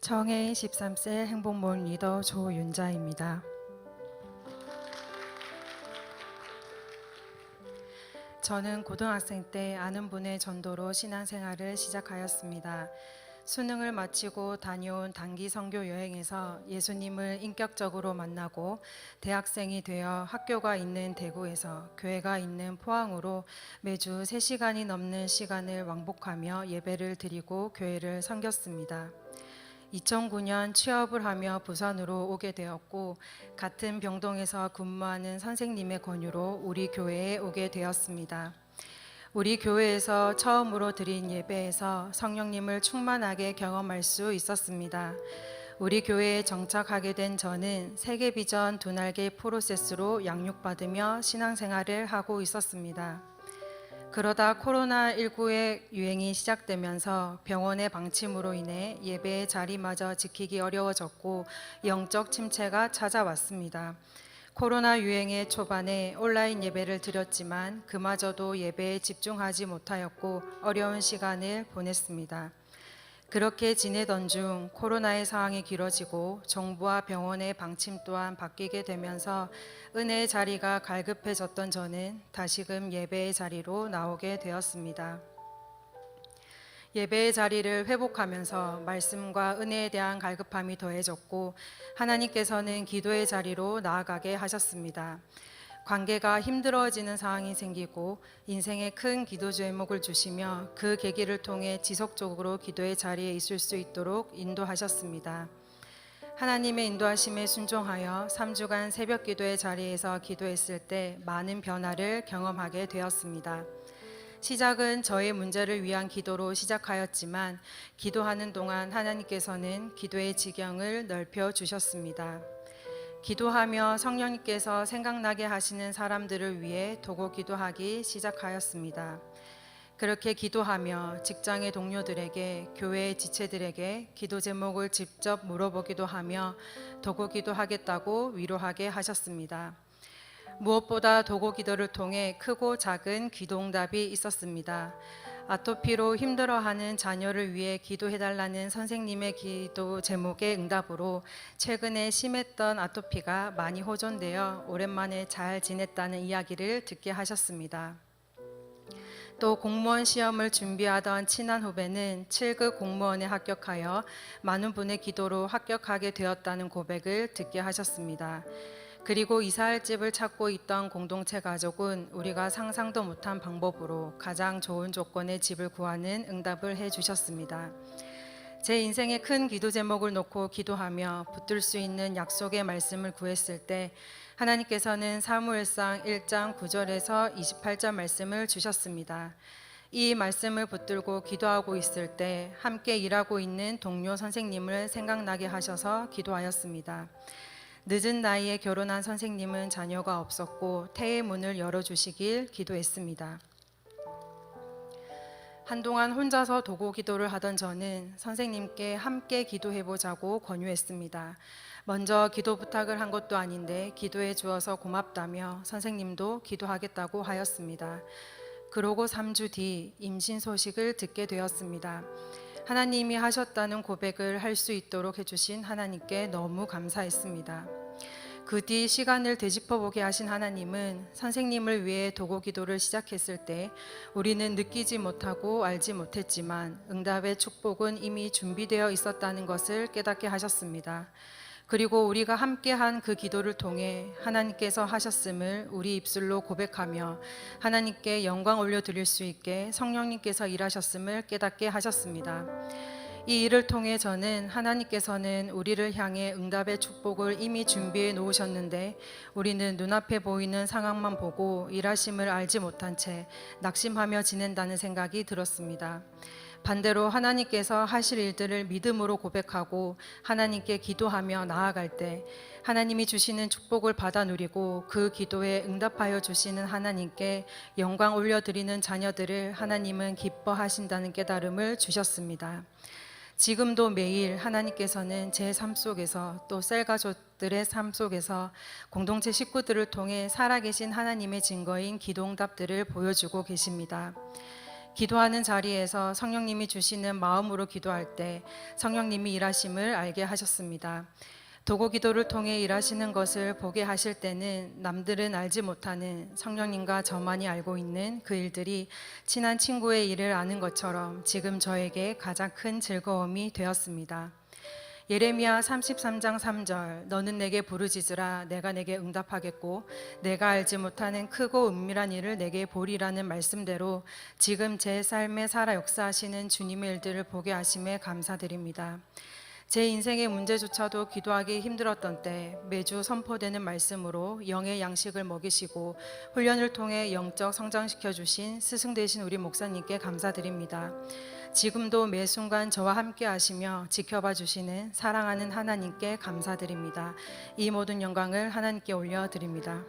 정혜인 13세 행복몰 리더 조윤자입니다. 저는 고등학생 때 아는 분의 전도로 신앙생활을 시작하였습니다. 수능을 마치고 다녀온 단기 선교 여행에서 예수님을 인격적으로 만나고 대학생이 되어 학교가 있는 대구에서 교회가 있는 포항으로 매주 3시간이 넘는 시간을 왕복하며 예배를 드리고 교회를 섬겼습니다. 2009년 취업을 하며 부산으로 오게 되었고 같은 병동에서 근무하는 선생님의 권유로 우리 교회에 오게 되었습니다. 우리 교회에서 처음으로 드린 예배에서 성령님을 충만하게 경험할 수 있었습니다. 우리 교회에 정착하게 된 저는 세계비전 두 날개 프로세스로 양육받으며 신앙생활을 하고 있었습니다. 그러다 코로나19의 유행이 시작되면서 병원의 방침으로 인해 예배의 자리마저 지키기 어려워졌고 영적 침체가 찾아왔습니다. 코로나 유행의 초반에 온라인 예배를 드렸지만 그마저도 예배에 집중하지 못하였고 어려운 시간을 보냈습니다. 그렇게 지내던 중 코로나의 상황이 길어지고 정부와 병원의 방침 또한 바뀌게 되면서 은혜의 자리가 갈급해졌던 저는 다시금 예배의 자리로 나오게 되었습니다. 예배의 자리를 회복하면서 말씀과 은혜에 대한 갈급함이 더해졌고 하나님께서는 기도의 자리로 나아가게 하셨습니다. 관계가 힘들어지는 상황이 생기고 인생에 큰 기도 제목을 주시며 그 계기를 통해 지속적으로 기도의 자리에 있을 수 있도록 인도하셨습니다. 하나님의 인도하심에 순종하여 3주간 새벽 기도의 자리에서 기도했을 때 많은 변화를 경험하게 되었습니다. 시작은 저의 문제를 위한 기도로 시작하였지만 기도하는 동안 하나님께서는 기도의 지경을 넓혀 주셨습니다. 기도하며 성령님께서 생각나게 하시는 사람들을 위해 도고 기도하기 시작하였습니다. 그렇게 기도하며 직장의 동료들에게, 교회의 지체들에게 기도 제목을 직접 물어보기도 하며 도고 기도하겠다고 위로하게 하셨습니다. 무엇보다 도고 기도를 통해 크고 작은 기도응답이 있었습니다. 아토피로 힘들어하는 자녀를 위해 기도해달라는 선생님의 기도 제목의 응답으로 최근에 심했던 아토피가 많이 호전되어 오랜만에 잘 지냈다는 이야기를 듣게 하셨습니다. 또 공무원 시험을 준비하던 친한 후배는 7급 공무원에 합격하여 많은 분의 기도로 합격하게 되었다는 고백을 듣게 하셨습니다. 그리고 이사할 집을 찾고 있던 공동체 가족은 우리가 상상도 못한 방법으로 가장 좋은 조건의 집을 구하는 응답을 해주셨습니다. 제 인생의 큰 기도 제목을 놓고 기도하며 붙들 수 있는 약속의 말씀을 구했을 때 하나님께서는 사무엘상 1장 9절에서 28절 말씀을 주셨습니다. 이 말씀을 붙들고 기도하고 있을 때 함께 일하고 있는 동료 선생님을 생각나게 하셔서 기도하였습니다. 늦은 나이에 결혼한 선생님은 자녀가 없었고 태의 문을 열어주시길 기도했습니다. 한동안 혼자서 도고 기도를 하던 저는 선생님께 함께 기도해보자고 권유했습니다. 먼저 기도 부탁을 한 것도 아닌데 기도해 주어서 고맙다며 선생님도 기도하겠다고 하였습니다. 그러고 3주 뒤 임신 소식을 듣게 되었습니다. 하나님이 하셨다는 고백을 할 수 있도록 해주신 하나님께 너무 감사했습니다. 그 뒤 시간을 되짚어보게 하신 하나님은 선생님을 위해 도고 기도를 시작했을 때 우리는 느끼지 못하고 알지 못했지만 응답의 축복은 이미 준비되어 있었다는 것을 깨닫게 하셨습니다. 그리고 우리가 함께한 그 기도를 통해 하나님께서 하셨음을 우리 입술로 고백하며 하나님께 영광 올려드릴 수 있게 성령님께서 일하셨음을 깨닫게 하셨습니다. 이 일을 통해 저는 하나님께서는 우리를 향해 응답의 축복을 이미 준비해 놓으셨는데 우리는 눈앞에 보이는 상황만 보고 일하심을 알지 못한 채 낙심하며 지낸다는 생각이 들었습니다. 반대로 하나님께서 하실 일들을 믿음으로 고백하고 하나님께 기도하며 나아갈 때 하나님이 주시는 축복을 받아 누리고 그 기도에 응답하여 주시는 하나님께 영광 올려드리는 자녀들을 하나님은 기뻐하신다는 깨달음을 주셨습니다. 지금도 매일 하나님께서는 제 삶 속에서 또 셀가족들의 삶 속에서 공동체 식구들을 통해 살아계신 하나님의 증거인 기도응답들을 보여주고 계십니다. 기도하는 자리에서 성령님이 주시는 마음으로 기도할 때 성령님이 일하심을 알게 하셨습니다. 도고 기도를 통해 일하시는 것을 보게 하실 때는 남들은 알지 못하는 성령님과 저만이 알고 있는 그 일들이 친한 친구의 일을 아는 것처럼 지금 저에게 가장 큰 즐거움이 되었습니다. 예레미야 33장 3절 너는 내게 부르짖으라 내가 내게 응답하겠고 내가 알지 못하는 크고 은밀한 일을 내게 보리라는 말씀대로 지금 제 삶에 살아 역사하시는 주님의 일들을 보게 하심에 감사드립니다. 제 인생의 문제조차도 기도하기 힘들었던 때 매주 선포되는 말씀으로 영의 양식을 먹이시고 훈련을 통해 영적 성장시켜 주신 스승 되신 우리 목사님께 감사드립니다. 지금도 매 순간 저와 함께 하시며 지켜봐 주시는 사랑하는 하나님께 감사드립니다. 이 모든 영광을 하나님께 올려드립니다.